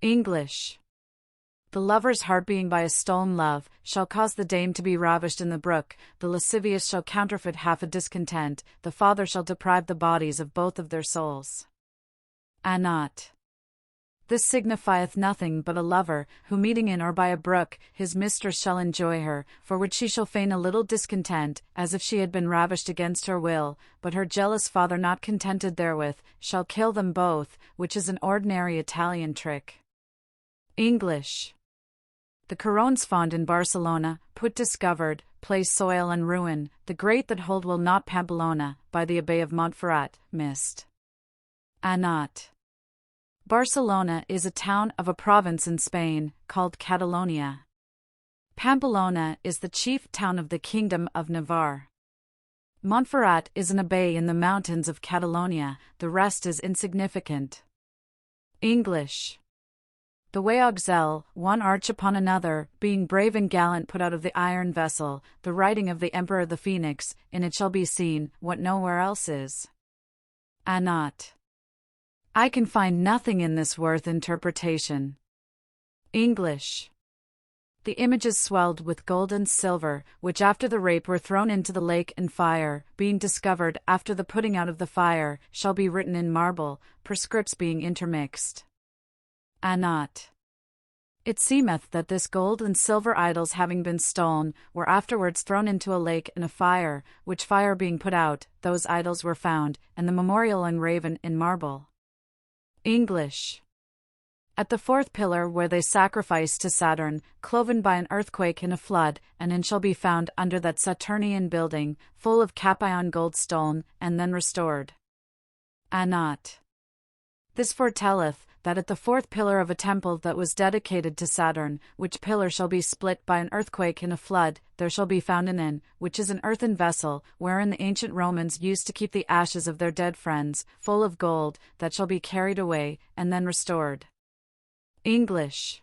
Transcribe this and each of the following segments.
English. The lover's heart being by a stolen love, shall cause the dame to be ravished in the brook, the lascivious shall counterfeit half a discontent, the father shall deprive the bodies of both of their souls. Not. This signifieth nothing but a lover, who meeting in or by a brook, his mistress shall enjoy her, for which she shall feign a little discontent, as if she had been ravished against her will, but her jealous father not contented therewith, shall kill them both, which is an ordinary Italian trick. English. The Corons found in Barcelona, put discovered, place soil and ruin, the great that hold will not Pamplona, by the Abbey of Montferrat, missed. Not. Barcelona is a town of a province in Spain, called Catalonia. Pamplona is the chief town of the Kingdom of Navarre. Montferrat is an abbey in the mountains of Catalonia, the rest is insignificant. English. The way Auxel, one arch upon another, being brave and gallant put out of the iron vessel, the writing of the Emperor the Phoenix, in it shall be seen, what nowhere else is. Not. I can find nothing in this worth interpretation. English. The images swelled with gold and silver, which after the rape were thrown into the lake and fire, being discovered after the putting out of the fire, shall be written in marble, prescripts being intermixed. Not. It seemeth that this gold and silver idols having been stolen, were afterwards thrown into a lake and a fire, which fire being put out, those idols were found, and the memorial engraven in marble. English. At the fourth pillar where they sacrificed to Saturn, cloven by an earthquake and a flood, and in shall be found under that Saturnian building, full of Capion gold stolen, and then restored. Not. This foretelleth, that at the fourth pillar of a temple that was dedicated to Saturn, which pillar shall be split by an earthquake and a flood, there shall be found an inn, which is an earthen vessel, wherein the ancient Romans used to keep the ashes of their dead friends, full of gold, that shall be carried away, and then restored. English.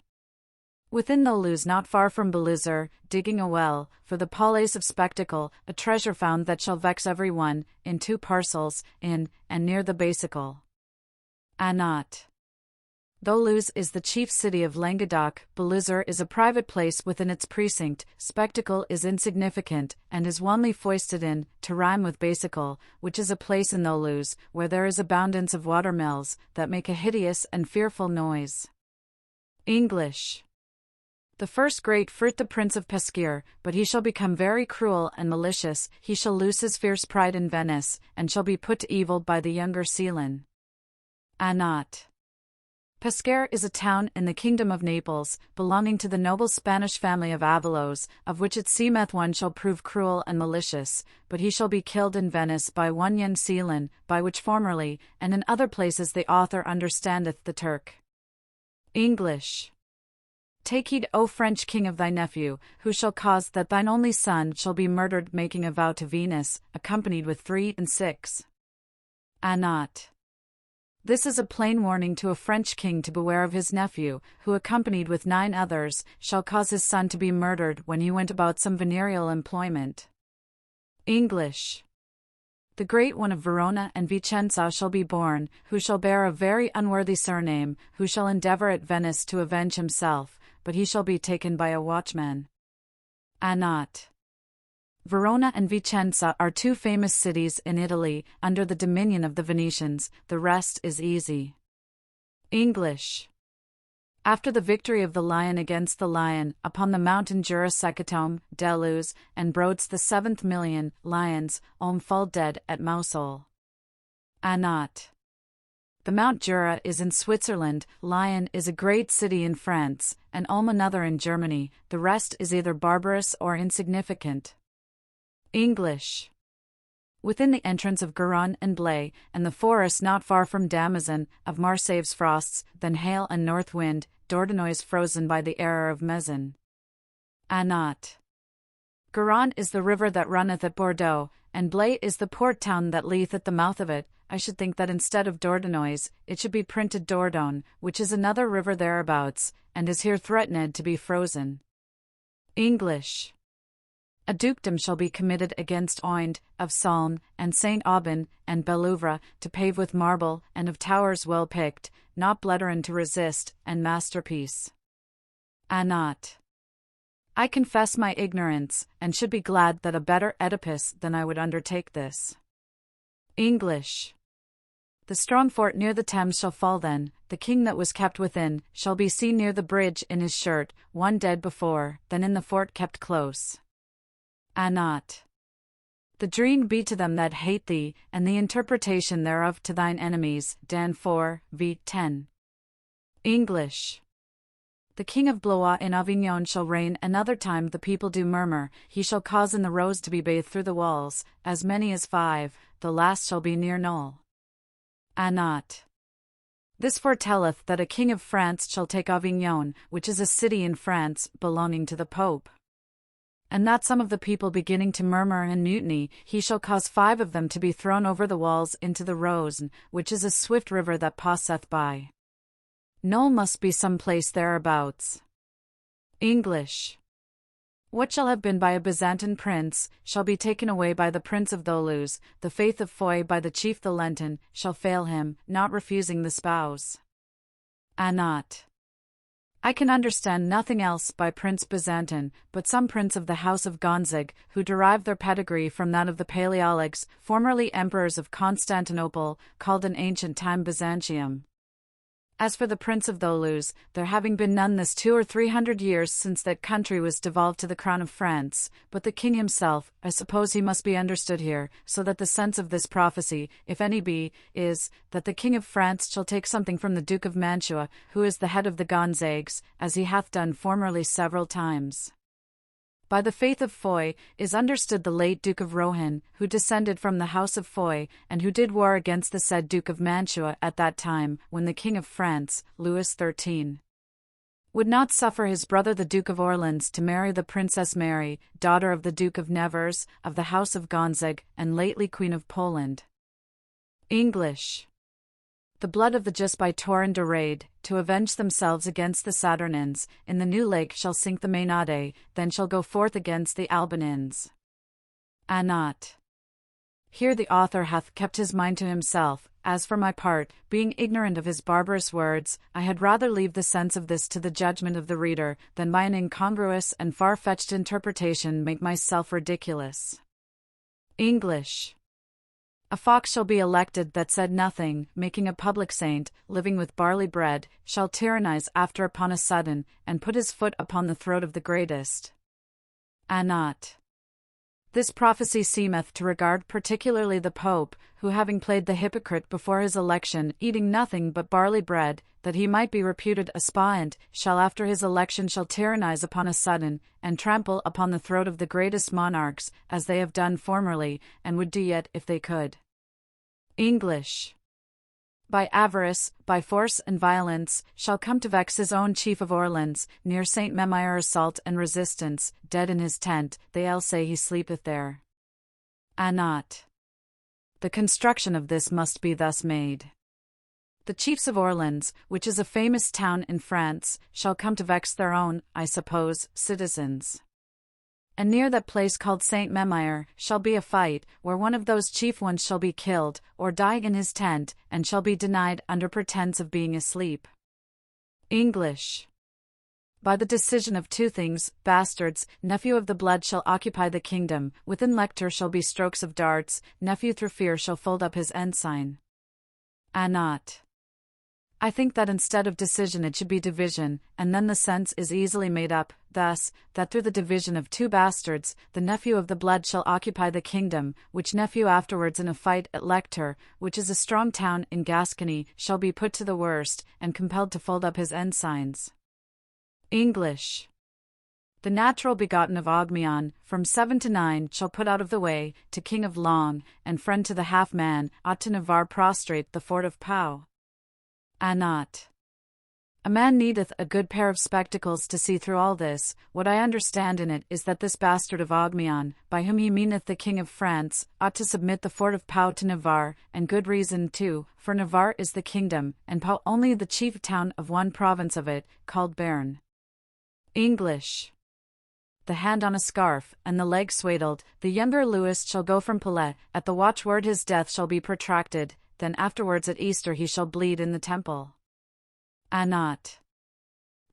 Within Thoulouse not far from Beluzer, digging a well, for the Palais of Spectacle, a treasure found that shall vex every one, in 2 parcels, in, and near the Basicle. Not. Thoulouse is the chief city of Languedoc, Beluzer is a private place within its precinct, Spectacle is insignificant, and is only foisted in, to rhyme with Basicle, which is a place in Thoulouse, where there is abundance of water-mills, that make a hideous and fearful noise. English. The first great fruit the Prince of Pesquire, but he shall become very cruel and malicious, he shall lose his fierce pride in Venice, and shall be put to evil by the younger Ceylon. Not. Pesquire is a town in the Kingdom of Naples, belonging to the noble Spanish family of Avalos, of which it seemeth one shall prove cruel and malicious, but he shall be killed in Venice by one young Ceylon, by which formerly, and in other places the author understandeth the Turk. English. Take heed, O French king, of thy nephew, who shall cause that thine only son shall be murdered making a vow to Venus, accompanied with 3 and 6. Not. This is a plain warning to a French king to beware of his nephew, who accompanied with 9 others, shall cause his son to be murdered when he went about some venereal employment. English. The great one of Verona and Vicenza shall be born, who shall bear a very unworthy surname, who shall endeavor at Venice to avenge himself, but he shall be taken by a watchman. Not. Verona and Vicenza are 2 famous cities in Italy, under the dominion of the Venetians, the rest is easy. English. After the victory of the lion against the lion, upon the mountain Jura Secatome, Deleuze, and Brodes the 7th million, lions, fall dead at Mousol. Not. The Mount Jura is in Switzerland, Lyon is a great city in France, and Ulm another in Germany, the rest is either barbarous or insignificant. English. Within the entrance of Garonne and Blaye, and the forest not far from Damazon, of Marseille's frosts, then hail and north wind, Dordogne frozen by the error of Mezin. Not. Garonne is the river that runneth at Bordeaux, and Blaye is the port town that lieth at the mouth of it. I should think that instead of Dordogne, it should be printed Dordogne, which is another river thereabouts, and is here threatened to be frozen. English. A dukedom shall be committed against Oinde, of Saulne, and Saint Aubin, and Bellouvre, to pave with marble, and of towers well picked, not Bletterin to resist, and masterpiece. Not. I confess my ignorance, and should be glad that a better Oedipus than I would undertake this. English. The strong fort near the Thames shall fall then, the king that was kept within, shall be seen near the bridge in his shirt, one dead before, than in the fort kept close. Not. The dream be to them that hate thee, and the interpretation thereof to thine enemies. Dan 4, v. 10. English. The king of Blois in Avignon shall reign another time the people do murmur, he shall cause in the rose to be bathed through the walls, as many as 5, the last shall be near null. Not. This foretelleth that a king of France shall take Avignon, which is a city in France, belonging to the Pope. And that some of the people beginning to murmur and mutiny, he shall cause 5 of them to be thrown over the walls into the Rhone, which is a swift river that passeth by. Null must be some place thereabouts. English. What shall have been by a Byzantine prince, shall be taken away by the prince of Thoulouse, the faith of Foy by the chief Valentin, shall fail him, not refusing the spouse. Not. I can understand nothing else by Prince Byzantin, but some prince of the house of Gonzig, who derived their pedigree from that of the Paleologs, formerly emperors of Constantinople, called in ancient time Byzantium. As for the Prince of Thoulouse, there having been none this 200 or 300 years since that country was devolved to the crown of France, but the king himself, I suppose he must be understood here, so that the sense of this prophecy, if any be, is, that the king of France shall take something from the Duke of Mantua, who is the head of the Gonzagues, as he hath done formerly several times. By the faith of Foy is understood the late Duke of Rohan, who descended from the house of Foy, and who did war against the said Duke of Mantua at that time, when the King of France, Louis XIII, would not suffer his brother the Duke of Orleans to marry the Princess Mary, daughter of the Duke of Nevers, of the house of Gonzag, and lately Queen of Poland. English. The blood of the just by Torin de Raid, to avenge themselves against the Saturnins, in the new lake shall sink the Maenade, then shall go forth against the Albinins. Not. Here the author hath kept his mind to himself. As for my part, being ignorant of his barbarous words, I had rather leave the sense of this to the judgment of the reader, than by an incongruous and far-fetched interpretation make myself ridiculous. English. A fox shall be elected that said nothing, making a public saint, living with barley bread, shall tyrannize after upon a sudden, and put his foot upon the throat of the greatest. Not. This prophecy seemeth to regard particularly the Pope, who having played the hypocrite before his election, eating nothing but barley bread, that he might be reputed a spiant, shall after his election shall tyrannize upon a sudden, and trample upon the throat of the greatest monarchs, as they have done formerly, and would do yet if they could. English. By avarice, by force and violence, shall come to vex his own chief of Orleans, near Saint Memire assault and resistance, dead in his tent, they all say he sleepeth there. Not. The construction of this must be thus made. The chiefs of Orleans, which is a famous town in France, shall come to vex their own, I suppose, citizens. And near that place called Saint Memire shall be a fight, where one of those chief ones shall be killed, or die in his tent, and shall be denied under pretence of being asleep. English. By the decision of 2 things, bastards, nephew of the blood shall occupy the kingdom, within lector shall be strokes of darts, nephew through fear shall fold up his ensign. Not. I think that instead of decision it should be division, and then the sense is easily made up, thus, that through the division of 2 bastards, the nephew of the blood shall occupy the kingdom, which nephew afterwards in a fight at Lector, which is a strong town in Gascony, shall be put to the worst, and compelled to fold up his ensigns. English. The natural begotten of Ogmion, from 7 to 9, shall put out of the way, to king of Long, and friend to the half-man, ought to Navarre prostrate the fort of Pau. Not. A man needeth a good pair of spectacles to see through all this. What I understand in it is that this bastard of Ogmion, by whom he meaneth the king of France, ought to submit the fort of Pau to Navarre, and good reason too, for Navarre is the kingdom, and Pau only the chief town of one province of it, called Béarn. English. the hand on a scarf, and the leg swaddled, the younger Louis shall go from Palais, at the watchword his death shall be protracted, then afterwards at Easter he shall bleed in the temple. Anat.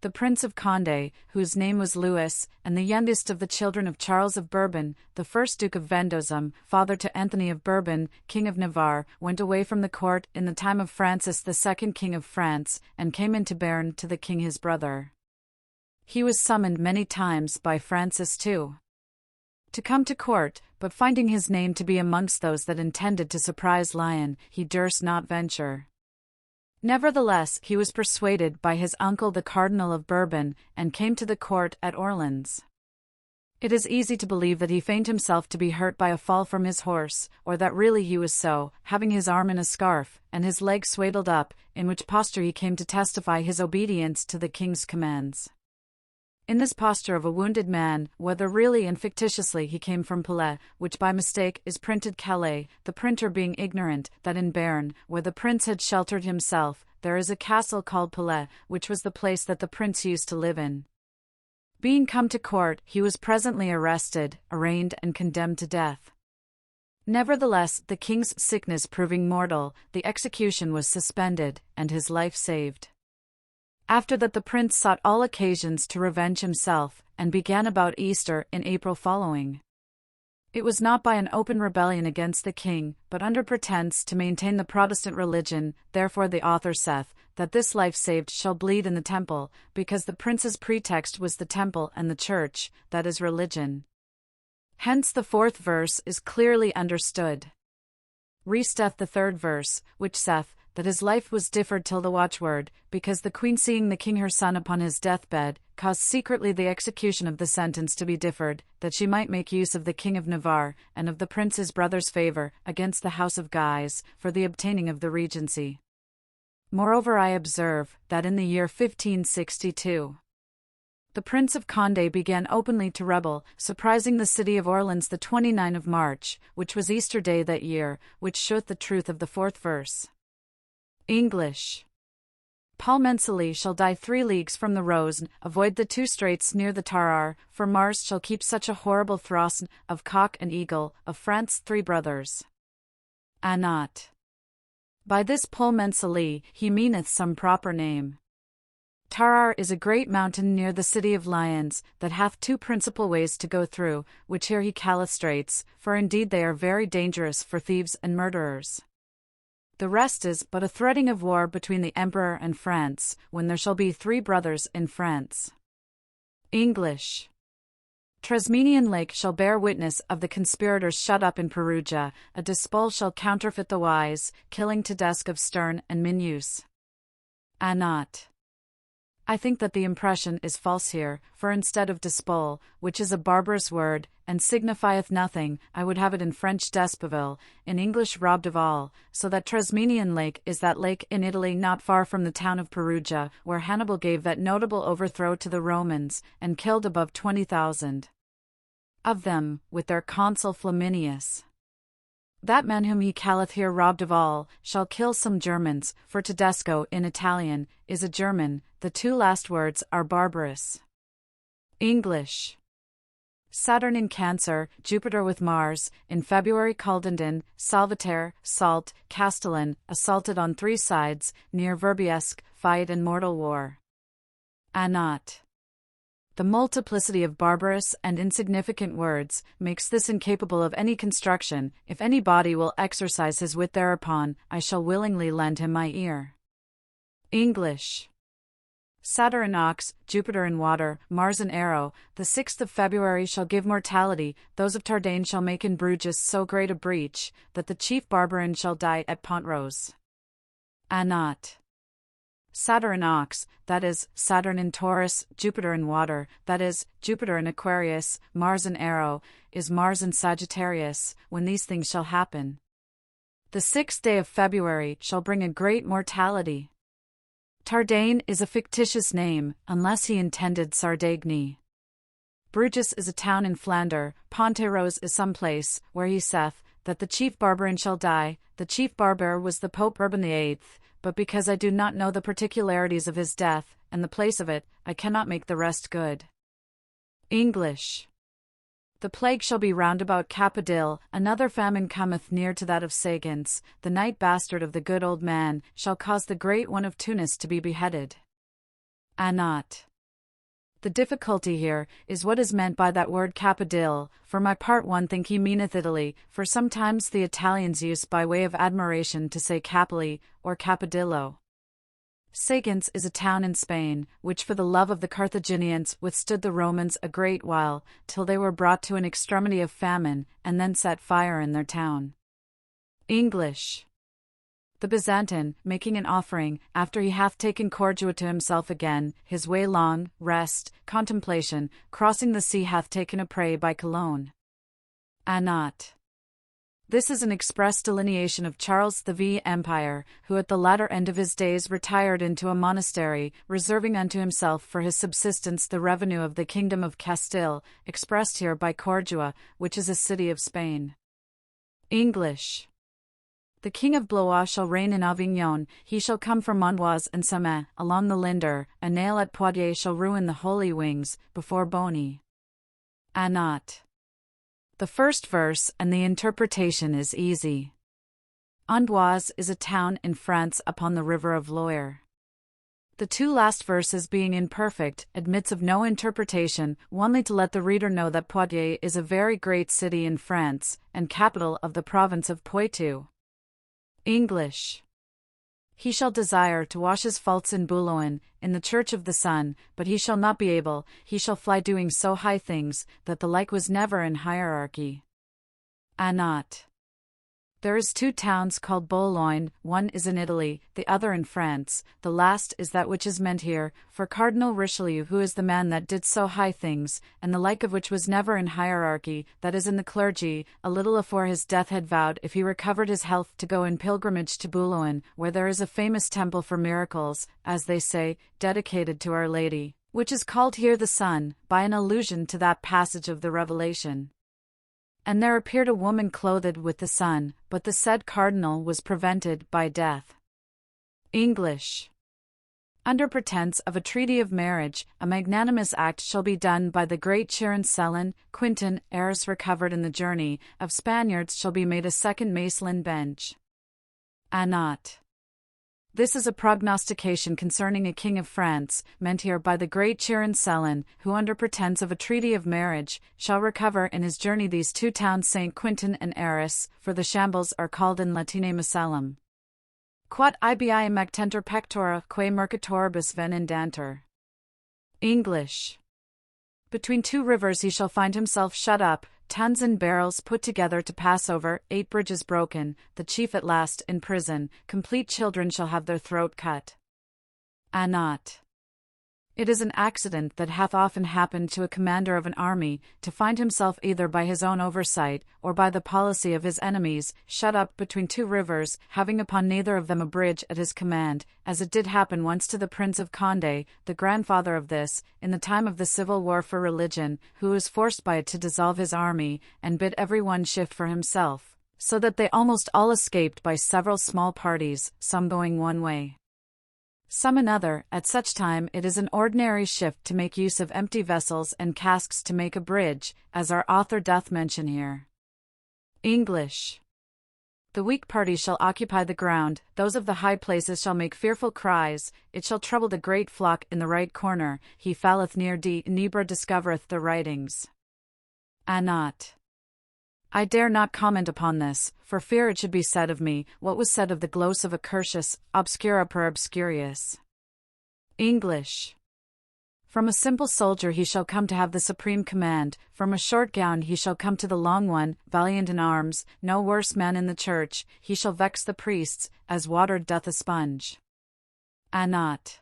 The Prince of Condé, whose name was Louis, and the youngest of the children of Charles of Bourbon, the first Duke of Vendôme, father to Anthony of Bourbon, King of Navarre, went away from the court in the time of Francis II, King of France, and came into Béarn to the king his brother. He was summoned many times by Francis II to come to court, but finding his name to be amongst those that intended to surprise Lyon, he durst not venture. Nevertheless, he was persuaded by his uncle the Cardinal of Bourbon, and came to the court at Orleans. It is easy to believe that he feigned himself to be hurt by a fall from his horse, or that really he was so, having his arm in a scarf, and his leg swaddled up, in which posture he came to testify his obedience to the king's commands. In this posture of a wounded man, whether really and fictitiously he came from Palais, which by mistake is printed Calais, the printer being ignorant that in Béarn, where the prince had sheltered himself, there is a castle called Palais, which was the place that the prince used to live in. Being come to court, he was presently arrested, arraigned and condemned to death. Nevertheless, the king's sickness proving mortal, the execution was suspended, and his life saved. After that the prince sought all occasions to revenge himself, and began about Easter in April following. It was not by an open rebellion against the king, but under pretence to maintain the Protestant religion. Therefore the author saith, that this life saved shall bleed in the temple, because the prince's pretext was the temple and the church, that is religion. Hence the 4th verse is clearly understood. Resteth the 3rd verse, which saith, that his life was differed till the watchword, because the queen seeing the king her son upon his deathbed, caused secretly the execution of the sentence to be differed, that she might make use of the king of Navarre, and of the prince his brother's favour, against the house of Guise, for the obtaining of the regency. Moreover I observe, that in the year 1562, the Prince of Condé began openly to rebel, surprising the city of Orleans the 29th of March, which was Easter day that year, which showeth the truth of the 4th verse. English. Paul Menceley shall die 3 leagues from the Rose, avoid the 2 straits near the Tarare, for Mars shall keep such a horrible thrust of cock and eagle, of France 3 brothers. Anat. By this Paul Menceley, he meaneth some proper name. Tarare is a great mountain near the city of Lyons, that hath 2 principal ways to go through, which here he calleth straits, for indeed they are very dangerous for thieves and murderers. The rest is but a threatening of war between the Emperor and France, when there shall be 3 brothers in France. English. Tresmenian Lake shall bear witness of the conspirators shut up in Perugia, a Dispol shall counterfeit the wise, killing Tedesco of Stern and Minus. Anat. I think that the impression is false here, for instead of Dispol, which is a barbarous word, and signifieth nothing, I would have it in French Despaville, in English robbed of all, so that Tresmenian Lake is that lake in Italy not far from the town of Perugia, where Hannibal gave that notable overthrow to the Romans, and killed above 20,000 of them, with their consul Flaminius. That man whom he calleth here robbed of all, shall kill some Germans, for Tedesco in Italian, is a German, the 2 last words are barbarous. English. Saturn in Cancer, Jupiter with Mars, in February Caldendon, Salvaterre, Salt, Castellan, assaulted on 3 sides, near Verbiesque, fight and mortal war. Anat. The multiplicity of barbarous and insignificant words makes this incapable of any construction. If any body will exercise his wit thereupon, I shall willingly lend him my ear. English. Saturn in Ox, Jupiter in Water, Mars in Arrow, the 6th of February shall give mortality, those of Tardane shall make in Bruges so great a breach, that the chief barbarin shall die at Pontrose. Anat. Saturn in Ox, that is, Saturn in Taurus, Jupiter in Water, that is, Jupiter in Aquarius, Mars in Arrow, is Mars in Sagittarius, when these things shall happen. The 6th day of February shall bring a great mortality. Tardane is a fictitious name, unless he intended Sardaigne. Bruges is a town in Flanders, Pontrose is some place, where he saith, that the chief barbarin shall die. The chief barber was the Pope Urban VIII, but because I do not know the particularities of his death, and the place of it, I cannot make the rest good. English. The plague shall be round about Capadil, another famine cometh near to that of Sagans, the night bastard of the good old man, shall cause the great one of Tunis to be beheaded. Anat. The difficulty here is what is meant by that word Capadil. For my part one think he meaneth Italy, for sometimes the Italians use by way of admiration to say Capili, or Capadillo. Sagans is a town in Spain, which for the love of the Carthaginians withstood the Romans a great while, till they were brought to an extremity of famine, and then set fire in their town. English. The Byzantine, making an offering, after he hath taken Cordua to himself again, his way long, rest, contemplation, crossing the sea hath taken a prey by Cologne. Anat. This is an express delineation of Charles V. Empire, who at the latter end of his days retired into a monastery, reserving unto himself for his subsistence the revenue of the kingdom of Castile, expressed here by Cordua, which is a city of Spain. English. The king of Blois shall reign in Avignon, he shall come from Mondoise and Samet, along the Linder, a nail at Poitiers shall ruin the holy wings, before Bonny. Anat. The first verse and the interpretation is easy. Amboise is a town in France upon the river of Loire. The two last verses being imperfect, admits of no interpretation, only to let the reader know that Poitiers is a very great city in France, and capital of the province of Poitou. English. He shall desire to wash his faults in Boulogne, in the church of the sun, but he shall not be able, he shall fly doing so high things, that the like was never in hierarchy. Anat. There is two towns called Boulogne, one is in Italy, the other in France, the last is that which is meant here, for Cardinal Richelieu who is the man that did so high things, and the like of which was never in hierarchy, that is in the clergy, a little afore his death had vowed if he recovered his health to go in pilgrimage to Boulogne, where there is a famous temple for miracles, as they say, dedicated to Our Lady, which is called here the Sun, by an allusion to that passage of the Revelation. And there appeared a woman clothed with the sun, but the said cardinal was prevented by death. English. Under pretence of a treaty of marriage, a magnanimous act shall be done by the great Garencières, Quintin, heirs recovered in the journey, of Spaniards shall be made a second Macelin bench. Anat. This is a prognostication concerning a king of France, meant here by the great Garencières, who under pretence of a treaty of marriage, shall recover in his journey these two towns St. Quintin and Arras, for the shambles are called in Latine Macellum. Quod ibi mactenter pectora quae mercatoribus venendantur. English. Between two rivers he shall find himself shut up, tons and barrels put together to pass over, 8 bridges broken, the chief at last in prison, complete children shall have their throat cut. Anat. It is an accident that hath often happened to a commander of an army, to find himself either by his own oversight, or by the policy of his enemies, shut up between two rivers, having upon neither of them a bridge at his command, as it did happen once to the Prince of Condé, the grandfather of this, in the time of the civil war for religion, who was forced by it to dissolve his army, and bid every one shift for himself, so that they almost all escaped by several small parties, some going one way, some another. At such time it is an ordinary shift to make use of empty vessels and casks to make a bridge, as our author doth mention here. English. The weak party shall occupy the ground, those of the high places shall make fearful cries, it shall trouble the great flock in the right corner, he falleth near D. Nebra discovereth the writings. Anat. I dare not comment upon this, for fear it should be said of me, what was said of the gloss of a curtius, obscura per obscurius. English. From a simple soldier he shall come to have the supreme command, from a short gown he shall come to the long one, valiant in arms, no worse man in the church, he shall vex the priests, as water doth a sponge. Anat.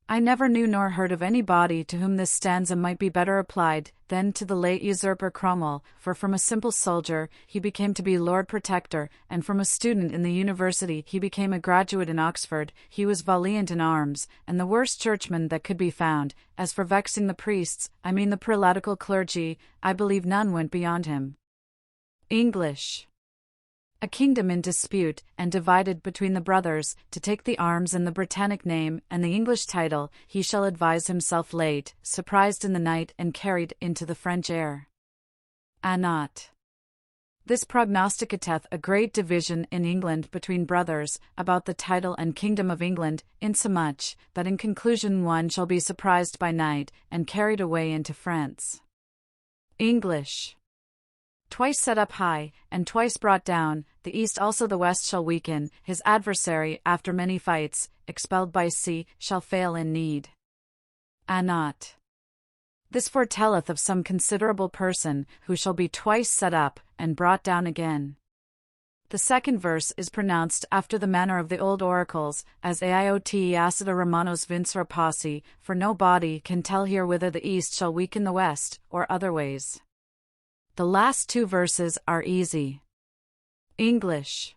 I never knew nor heard of any body to whom this stanza might be better applied than to the late usurper Cromwell, for from a simple soldier he became to be Lord Protector, and from a student in the university he became a graduate in Oxford. He was valiant in arms, and the worst churchman that could be found. As for vexing the priests, I mean the prelatical clergy, I believe none went beyond him. English. A kingdom in dispute, and divided between the brothers, to take the arms and the Britannic name, and the English title, he shall advise himself late, surprised in the night, and carried into the French air. Not. This prognosticateth a great division in England between brothers, about the title and kingdom of England, insomuch, that in conclusion one shall be surprised by night, and carried away into France. English. Twice set up high, and twice brought down, the east also the west shall weaken, his adversary, after many fights, expelled by sea, shall fail in need. Not. This foretelleth of some considerable person, who shall be twice set up, and brought down again. The second verse is pronounced after the manner of the old oracles, as aiote acida romanos vincere posse, for no body can tell here whither the east shall weaken the west, or other ways. The last two verses are easy. English.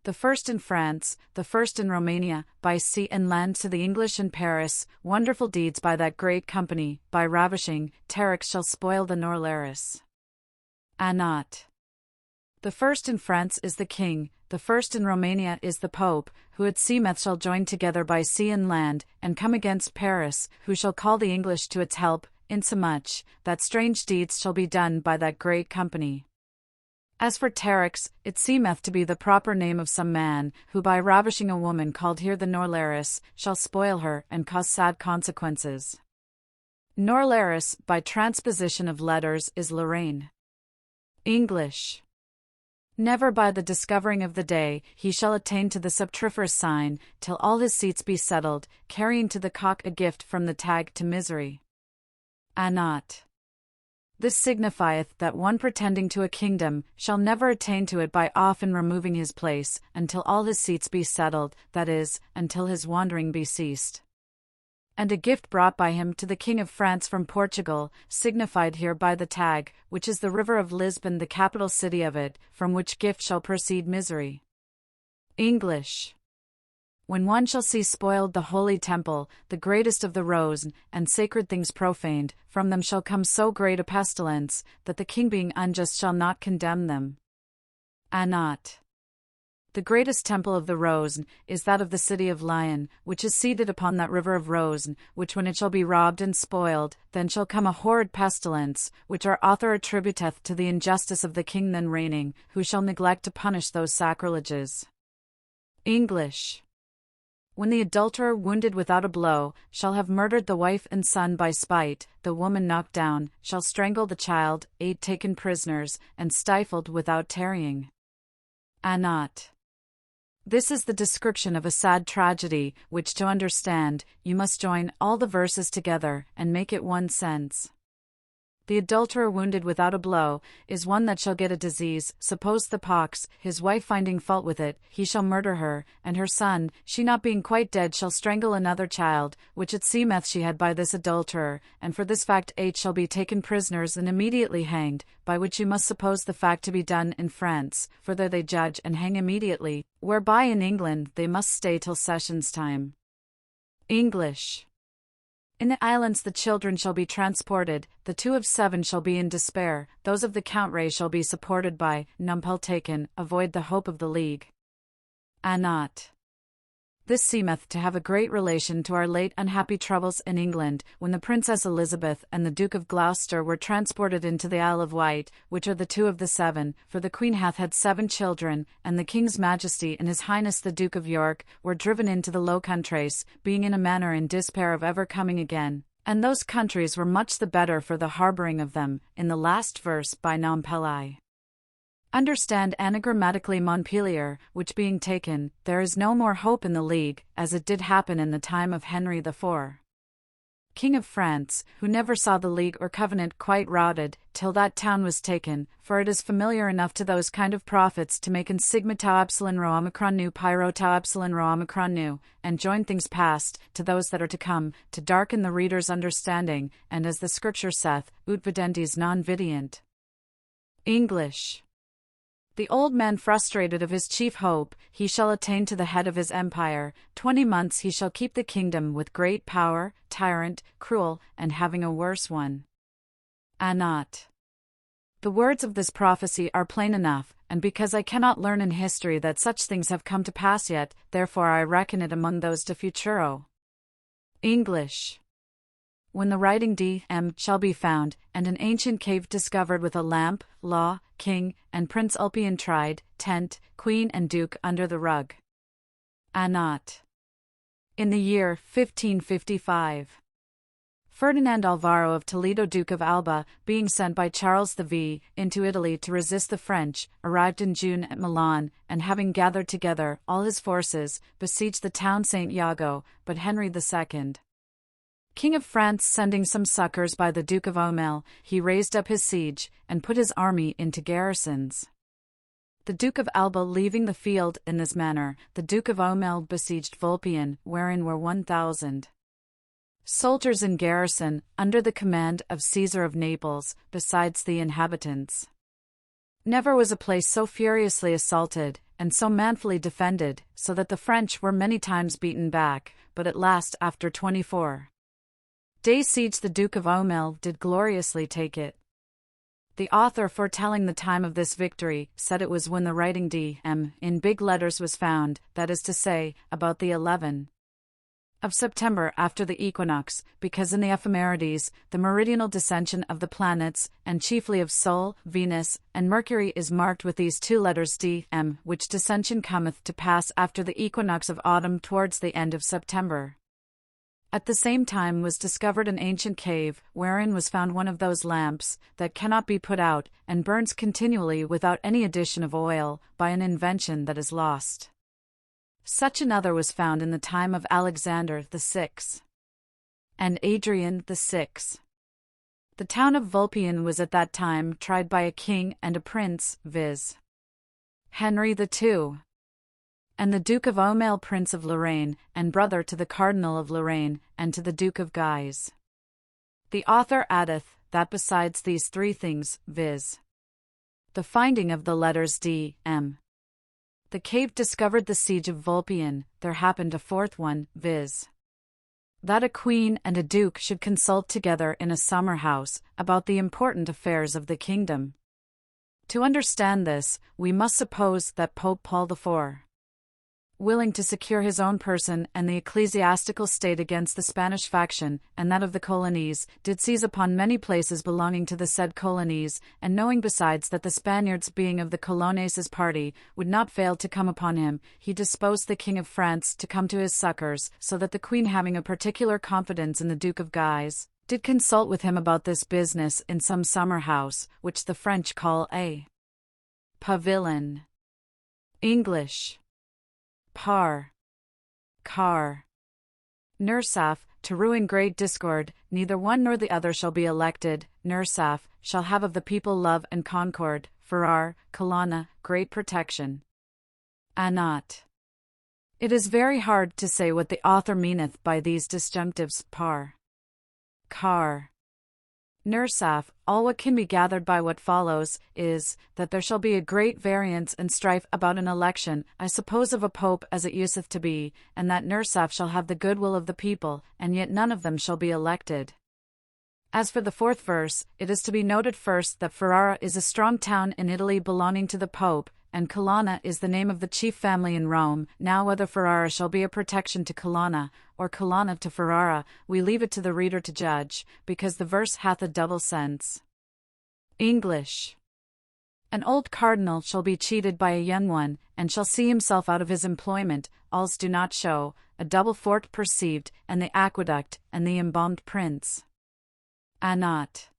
The first in France, the first in Romania, by sea and land to the English in Paris, wonderful deeds by that great company, by ravishing, Terex shall spoil the Norlaris. Not. The first in France is the king, the first in Romania is the Pope, who at seameth shall join together by sea and land, and come against Paris, who shall call the English to its help, insomuch, that strange deeds shall be done by that great company. As for Terex, it seemeth to be the proper name of some man, who by ravishing a woman called here the Norlaris, shall spoil her, and cause sad consequences. Norlaris, by transposition of letters, is Lorraine. English. Never by the discovering of the day, he shall attain to the subtriferous sign, till all his seats be settled, carrying to the cock a gift from the tag to misery. Not. This signifieth that one pretending to a kingdom shall never attain to it by often removing his place, until all his seats be settled, that is, until his wandering be ceased. And a gift brought by him to the King of France from Portugal, signified here by the tag, which is the river of Lisbon, the capital city of it, from which gift shall proceed misery. English. When one shall see spoiled the holy temple, the greatest of the rose, and sacred things profaned, from them shall come so great a pestilence, that the king being unjust shall not condemn them. Not. The greatest temple of the Rose is that of the city of Lyon, which is seated upon that river of Rose, which when it shall be robbed and spoiled, then shall come a horrid pestilence, which our author attributeth to the injustice of the king then reigning, who shall neglect to punish those sacrileges. English. When the adulterer wounded without a blow, shall have murdered the wife and son by spite, the woman knocked down, shall strangle the child, 8 taken prisoners, and stifled without tarrying. Not. This is the description of a sad tragedy, which to understand, you must join all the verses together, and make it one sense. The adulterer wounded without a blow, is one that shall get a disease, suppose the pox, his wife finding fault with it, he shall murder her, and her son, she not being quite dead shall strangle another child, which it seemeth she had by this adulterer, and for this fact 8 shall be taken prisoners and immediately hanged, by which you must suppose the fact to be done in France, for there they judge and hang immediately, whereby in England they must stay till sessions time. English. In the islands the children shall be transported, the 2 of 7 shall be in despair, those of the Count Ray shall be supported by, numpel taken, avoid the hope of the league. Not. This seemeth to have a great relation to our late unhappy troubles in England, when the Princess Elizabeth and the Duke of Gloucester were transported into the Isle of Wight, which are the 2 of the 7, for the Queen hath had 7 children, and the King's Majesty and His Highness the Duke of York were driven into the Low Countries, being in a manner in despair of ever coming again, and those countries were much the better for the harbouring of them, in the last verse by Nampelai. Understand anagrammatically Montpelier, which being taken, there is no more hope in the league, as it did happen in the time of Henry IV. King of France, who never saw the league or covenant quite routed, till that town was taken, for it is familiar enough to those kind of prophets to make an sigma tau epsilon rho omicron nu pyro tau epsilon rho omicron nu, and join things past, to those that are to come, to darken the reader's understanding, and as the scripture saith, ut videntes non vidient. English. The old man frustrated of his chief hope, he shall attain to the head of his empire, 20 months he shall keep the kingdom with great power, tyrant, cruel, and having a worse one. Not. The words of this prophecy are plain enough, and because I cannot learn in history that such things have come to pass yet, therefore I reckon it among those de futuro. English. When the writing D.M. shall be found, and an ancient cave discovered with a lamp, law, king, and Prince Ulpian tried, tent, queen and duke under the rug. Not. In the year 1555. Ferdinand Alvaro of Toledo, Duke of Alba, being sent by Charles V. into Italy to resist the French, arrived in June at Milan, and having gathered together all his forces, besieged the town St. Iago, but Henry II, King of France, sending some succors by the Duke of Aumale, he raised up his siege, and put his army into garrisons. The Duke of Alba leaving the field in this manner, the Duke of Aumale besieged Vulpian, wherein were 1,000 soldiers in garrison, under the command of Caesar of Naples, besides the inhabitants. Never was a place so furiously assaulted, and so manfully defended, so that the French were many times beaten back, but at last after 24 days' siege the Duke of Aumale did gloriously take it. The author, foretelling the time of this victory, said it was when the writing D.M. in big letters was found, that is to say, about the 11th of September after the equinox, because in the ephemerides, the meridional descension of the planets, and chiefly of Sol, Venus, and Mercury is marked with these two letters D.M., which descension cometh to pass after the equinox of autumn towards the end of September. At the same time was discovered an ancient cave, wherein was found one of those lamps, that cannot be put out, and burns continually without any addition of oil, by an invention that is lost. Such another was found in the time of Alexander VI. and Adrian VI. The town of Vulpian was at that time tried by a king and a prince, viz. Henry II. and the Duke of Aumale, Prince of Lorraine, and brother to the Cardinal of Lorraine, and to the Duke of Guise. The author addeth, that besides these three things, viz. the finding of the letters D.M. the cave discovered the siege of Vulpian, there happened a fourth one, viz. that a queen and a duke should consult together in a summer house, about the important affairs of the kingdom. To understand this, we must suppose that Pope Paul IV, willing to secure his own person and the ecclesiastical state against the Spanish faction, and that of the colonies, did seize upon many places belonging to the said colonies, and knowing besides that the Spaniards, being of the Colonnases' party, would not fail to come upon him, he disposed the King of France to come to his succors, so that the Queen, having a particular confidence in the Duke of Guise, did consult with him about this business in some summer house, which the French call a pavilion. English. Par. Car. Nursaf, to ruin great discord, neither one nor the other shall be elected, Nursaf, shall have of the people love and concord, Ferrar, Colonna, great protection. Not. It is very hard to say what the author meaneth by these disjunctives, par. Car. Nursaf, all what can be gathered by what follows, is, that there shall be a great variance and strife about an election, I suppose of a pope as it useth to be, and that Nursaf shall have the goodwill of the people, and yet none of them shall be elected. As for the fourth verse, it is to be noted first that Ferrara is a strong town in Italy belonging to the Pope, and Colonna is the name of the chief family in Rome. Now whether Ferrara shall be a protection to Colonna, or Colonna to Ferrara, we leave it to the reader to judge, because the verse hath a double sense. English. An old cardinal shall be cheated by a young one, and shall see himself out of his employment, alls do not show, a double fort perceived, and the aqueduct, and the embalmed prince. Not.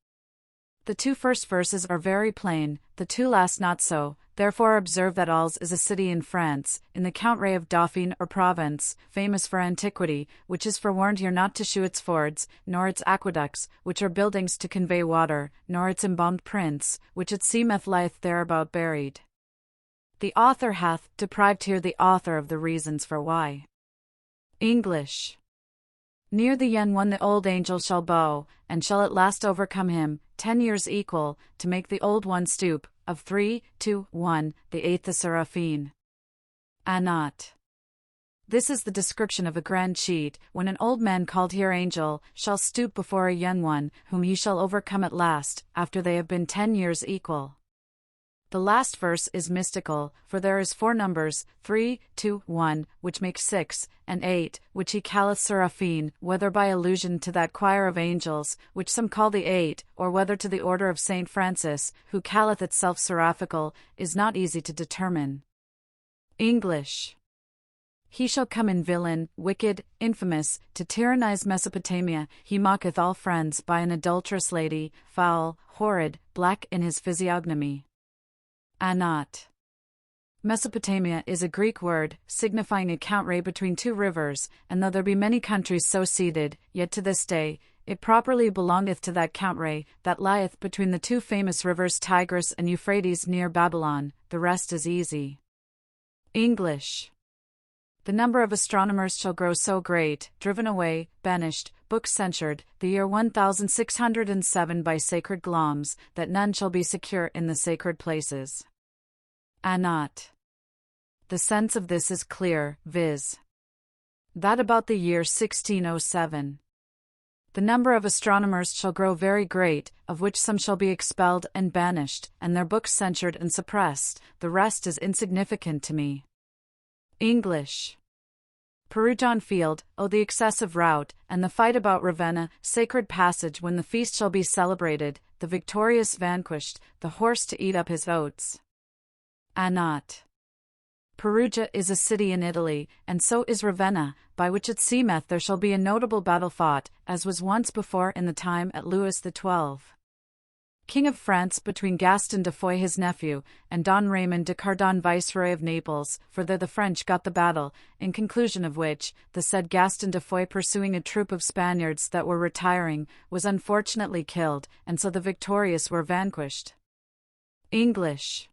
The two first verses are very plain, the two last not so. Therefore observe that Alls is a city in France, in the country of Dauphine or Provence, famous for antiquity, which is forewarned here not to shew its fords, nor its aqueducts, which are buildings to convey water, nor its embalmed prince, which at seemeth lieth thereabout buried. The author hath deprived here the author of the reasons for why. English. Near the young one the old angel shall bow, and shall at last overcome him, 10 years equal, to make the old one stoop, of 3, 2, 1, the eighth the seraphine. Not. This is the description of a grand cheat, when an old man called here angel, shall stoop before a young one, whom he shall overcome at last, after they have been 10 years equal. The last verse is mystical, for there is 4 numbers, 3, 2, 1, which make 6, and 8, which he calleth seraphim, whether by allusion to that choir of angels, which some call the 8, or whether to the order of Saint Francis, who calleth itself seraphical, is not easy to determine. English. He shall come in villain, wicked, infamous, to tyrannize Mesopotamia. He mocketh all friends by an adulterous lady, foul, horrid, black in his physiognomy. Anat. Mesopotamia is a Greek word, signifying a country between 2 rivers, and though there be many countries so seated, yet to this day, it properly belongeth to that country, that lieth between the 2 famous rivers Tigris and Euphrates near Babylon. The rest is easy. English. The number of astronomers shall grow so great, driven away, banished, books censured, the year 1607 by sacred gloms, that none shall be secure in the sacred places. Anat. The sense of this is clear, viz. that about the year 1607. The number of astronomers shall grow very great, of which some shall be expelled and banished, and their books censured and suppressed. The rest is insignificant to me. English. Perugian field, oh the excessive rout, and the fight about Ravenna, sacred passage when the feast shall be celebrated, the victorious vanquished, the horse to eat up his oats. Anat. Perugia is a city in Italy, and so is Ravenna, by which it seemeth there shall be a notable battle fought, as was once before in the time at Louis XII. King of France, between Gaston de Foix his nephew, and Don Raymond de Cardon viceroy of Naples, for there the French got the battle, in conclusion of which, the said Gaston de Foix pursuing a troop of Spaniards that were retiring, was unfortunately killed, and so the victorious were vanquished. English.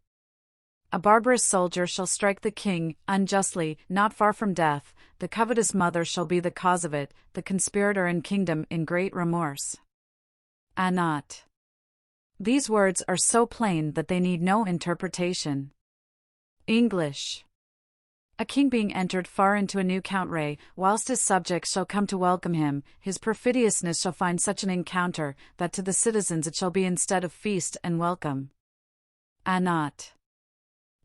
A barbarous soldier shall strike the king, unjustly, not far from death, the covetous mother shall be the cause of it, the conspirator and kingdom in great remorse. Anat. These words are so plain that they need no interpretation. English. A king being entered far into a new country, whilst his subjects shall come to welcome him, his perfidiousness shall find such an encounter, that to the citizens it shall be instead of feast and welcome. Anat.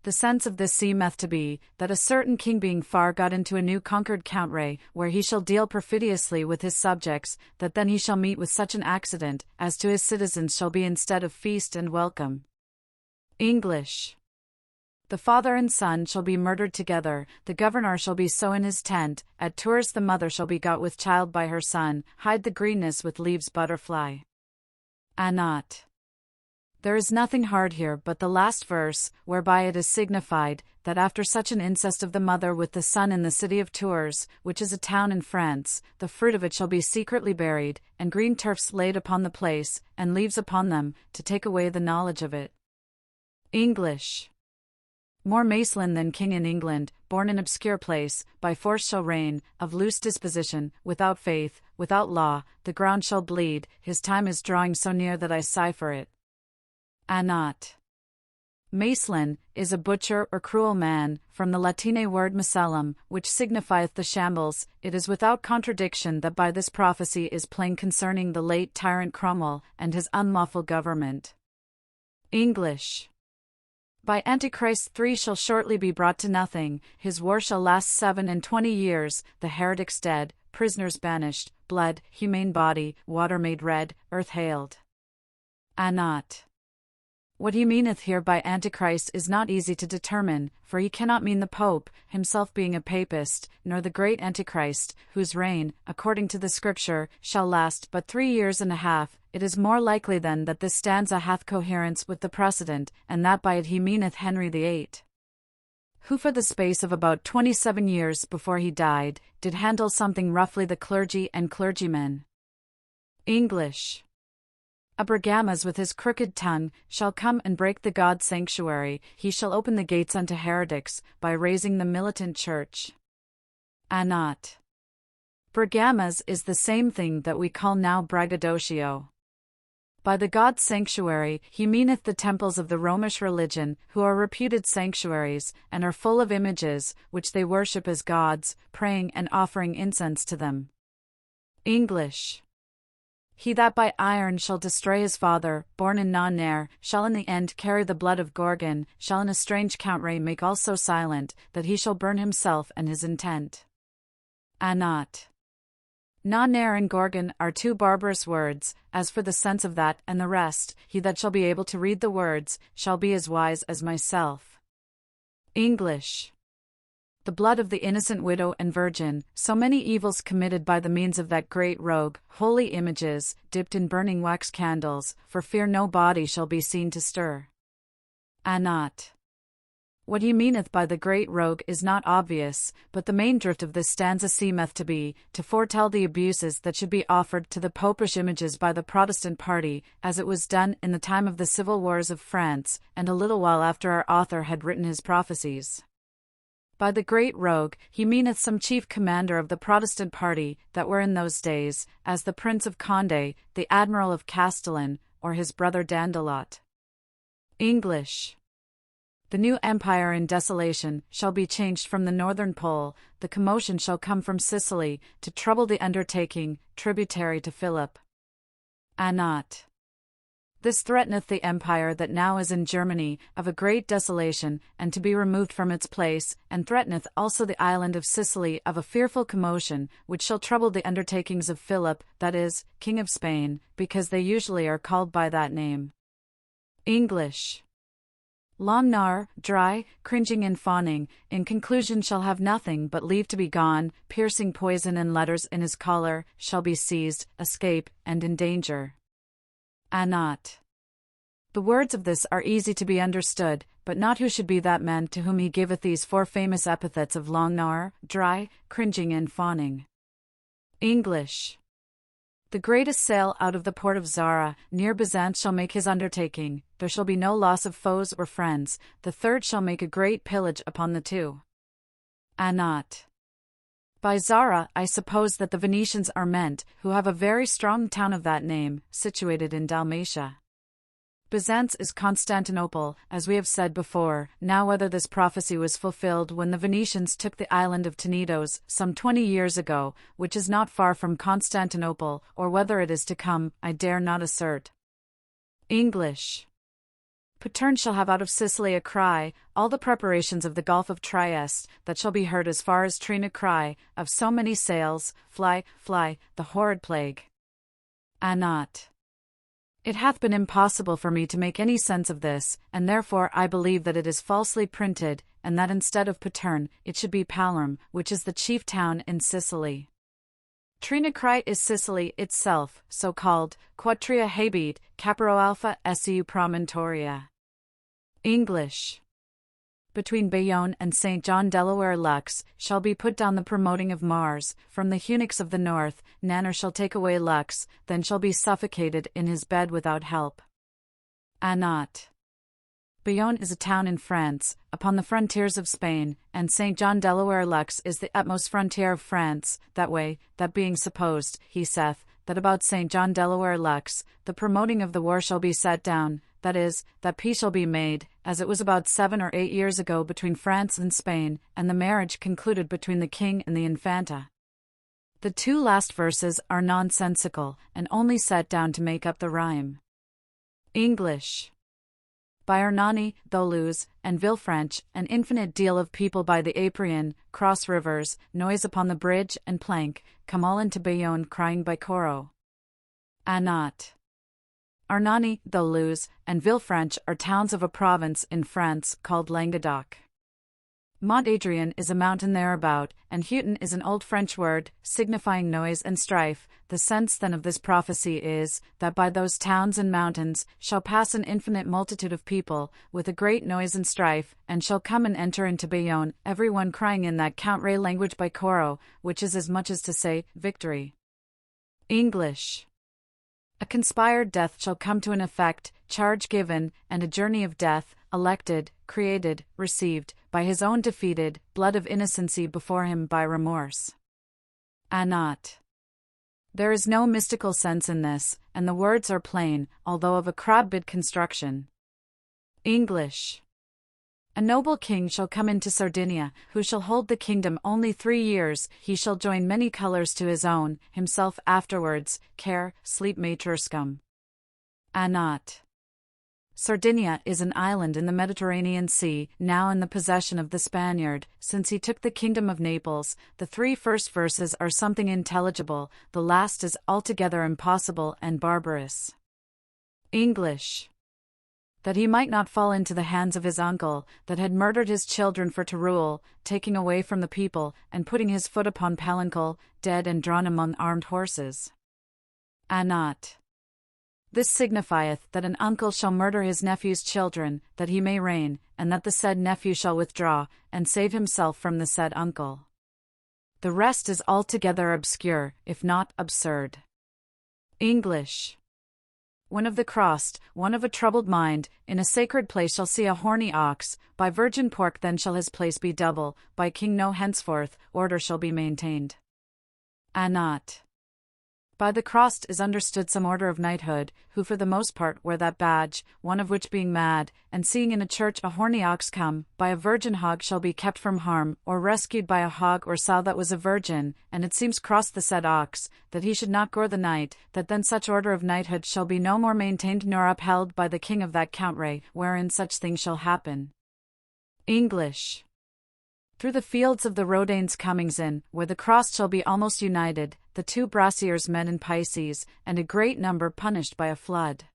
The sense of this seemeth to be, that a certain king being far got into a new conquered country, where he shall deal perfidiously with his subjects, that then he shall meet with such an accident, as to his citizens shall be instead of feast and welcome. English. The father and son shall be murdered together, the governor shall be so in his tent, at Tours the mother shall be got with child by her son, hide the greenness with leaves butterfly. Anat. There is nothing hard here but the last verse, whereby it is signified, that after such an incest of the mother with the son in the city of Tours, which is a town in France, the fruit of it shall be secretly buried, and green turfs laid upon the place, and leaves upon them, to take away the knowledge of it. English. More Macelin than king in England, born in obscure place, by force shall reign, of loose disposition, without faith, without law, the ground shall bleed, his time is drawing so near that I sigh for it. Anat. Macelin is a butcher or cruel man, from the Latine word macellum, which signifieth the shambles. It is without contradiction that by this prophecy is plain concerning the late tyrant Cromwell, and his unlawful government. English. By Antichrist 3 shall shortly be brought to nothing, his war shall last 27 years, the heretics dead, prisoners banished, blood, humane body, water made red, earth hailed. Anat. What he meaneth here by Antichrist is not easy to determine, for he cannot mean the Pope, himself being a papist, nor the great Antichrist, whose reign, according to the Scripture, shall last but 3 years and a half. It is more likely then that this stanza hath coherence with the precedent, and that by it he meaneth Henry VIII, who for the space of about 27 years before he died, did handle something roughly the clergy and clergymen. English. Abragamas with his crooked tongue shall come and break the God's sanctuary, he shall open the gates unto heretics, by raising the militant church. Anat. Bragamas is the same thing that we call now braggadocio. By the God's sanctuary, he meaneth the temples of the Romish religion, who are reputed sanctuaries, and are full of images, which they worship as gods, praying and offering incense to them. English. He that by iron shall destroy his father, born in non-air, shall in the end carry the blood of Gorgon, shall in a strange country make all so silent, that he shall burn himself and his intent. Anat. Non-air and Gorgon are two barbarous words. As for the sense of that and the rest, he that shall be able to read the words, shall be as wise as myself. English. The blood of the innocent widow and virgin, so many evils committed by the means of that great rogue, holy images, dipped in burning wax candles, for fear no body shall be seen to stir. Anat. What he meaneth by the great rogue is not obvious, but the main drift of this stanza seemeth to be, to foretell the abuses that should be offered to the popish images by the Protestant party, as it was done in the time of the civil wars of France, and a little while after our author had written his prophecies. By the great rogue, he meaneth some chief commander of the Protestant party, that were in those days, as the Prince of Condé, the Admiral of Castellan, or his brother Dandelot. English. The new empire in desolation shall be changed from the northern pole, the commotion shall come from Sicily, to trouble the undertaking, tributary to Philip. Anat. This threateneth the empire that now is in Germany, of a great desolation, and to be removed from its place, and threateneth also the island of Sicily of a fearful commotion, which shall trouble the undertakings of Philip, that is, King of Spain, because they usually are called by that name. English. Long nar, dry, cringing and fawning, in conclusion shall have nothing but leave to be gone, piercing poison and letters in his collar, shall be seized, escape, and in danger. Anat. The words of this are easy to be understood, but not who should be that man to whom he giveth these four famous epithets of long nar, dry, cringing and fawning. English. The greatest sail out of the port of Zara, near Byzance shall make his undertaking, there shall be no loss of foes or friends, the third shall make a great pillage upon the two. Anat. By Zara I suppose that the Venetians are meant, who have a very strong town of that name, situated in Dalmatia. Byzance is Constantinople, as we have said before. Now whether this prophecy was fulfilled when the Venetians took the island of Tenedos, some 20 years ago, which is not far from Constantinople, or whether it is to come, I dare not assert. English. Patern shall have out of Sicily a cry, all the preparations of the Gulf of Trieste, that shall be heard as far as Trina cry, of so many sails, fly, fly, the horrid plague. Anat. It hath been impossible for me to make any sense of this, and therefore I believe that it is falsely printed, and that instead of Patern, it should be Palerm, which is the chief town in Sicily. Trinacry is Sicily itself, so called, Quatria habet, Capro alpha seu promontoria. English. Between Bayonne and St. John Delaware Lux, shall be put down the promoting of Mars, from the eunuchs of the north, Nanner shall take away Lux, then shall be suffocated in his bed without help. Anat. Bayonne is a town in France, upon the frontiers of Spain, and St. John Delaware Lux is the utmost frontier of France, that way, that being supposed, he saith, that about St. John Delaware Lux, the promoting of the war shall be set down, that is, that peace shall be made, as it was about 7 or 8 years ago between France and Spain, and the marriage concluded between the king and the infanta. The two last verses are nonsensical, and only set down to make up the rhyme. English. By Hernani, Thoulouse, and Villefranche, an infinite deal of people by the Appian, cross rivers, noise upon the bridge and plank, come all into Bayonne crying by coro. Anat. Hernani, Thoulouse, and Villefranche are towns of a province in France called Languedoc. Mont Adrien is a mountain thereabout, and Hutin is an old French word, signifying noise and strife. The sense then of this prophecy is, that by those towns and mountains shall pass an infinite multitude of people, with a great noise and strife, and shall come and enter into Bayonne, every one crying in that Countray language by coro, which is as much as to say, victory. English. A conspired death shall come to an effect, charge given, and a journey of death, elected, created, received, by his own defeated, blood of innocency before him by remorse. Anat. There is no mystical sense in this, and the words are plain, although of a crab-bid construction. English. A noble king shall come into Sardinia, who shall hold the kingdom only 3 years. He shall join many colors to his own, himself afterwards, care, sleep matroscum. Anat. Sardinia is an island in the Mediterranean Sea, now in the possession of the Spaniard, since he took the kingdom of Naples. The 3 first verses are something intelligible, the last is altogether impossible and barbarous. English. That he might not fall into the hands of his uncle, that had murdered his children for to rule, taking away from the people, and putting his foot upon palanquin, dead and drawn among armed horses. Anat. This signifieth that an uncle shall murder his nephew's children, that he may reign, and that the said nephew shall withdraw, and save himself from the said uncle. The rest is altogether obscure, if not absurd. English. One of the crossed, one of a troubled mind, in a sacred place shall see a horny ox, by virgin pork then shall his place be double, by king no henceforth, order shall be maintained. Anat. By the crossed is understood some order of knighthood, who for the most part wear that badge, one of which being mad, and seeing in a church a horny ox come, by a virgin hog shall be kept from harm, or rescued by a hog or sow that was a virgin, and it seems crossed the said ox, that he should not gore the knight, that then such order of knighthood shall be no more maintained nor upheld by the king of that country, wherein such thing shall happen. English. Through the fields of the Rhodanes comings in, where the crossed shall be almost united, the 2 brassiers met in Pisces, and a great number punished by a flood.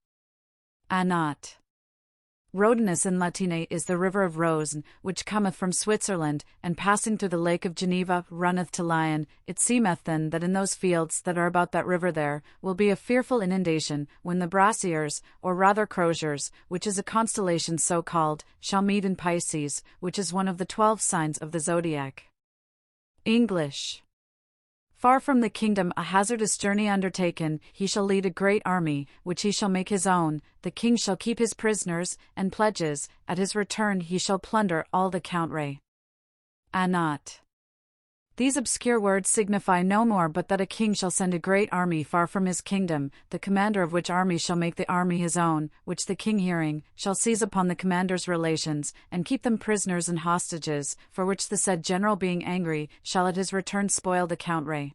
Anat. Rhodanus in Latine is the river of Rhône, which cometh from Switzerland, and passing through the lake of Geneva, runneth to Lyon. It seemeth then that in those fields that are about that river there, will be a fearful inundation, when the brassiers, or rather croziers, which is a constellation so called, shall meet in Pisces, which is one of the 12 signs of the zodiac. English. Far from the kingdom a hazardous journey undertaken, he shall lead a great army, which he shall make his own, the king shall keep his prisoners, and pledges, at his return he shall plunder all the country. Anat. These obscure words signify no more but that a king shall send a great army far from his kingdom, the commander of which army shall make the army his own, which the king hearing, shall seize upon the commander's relations, and keep them prisoners and hostages, for which the said general being angry, shall at his return spoil the country.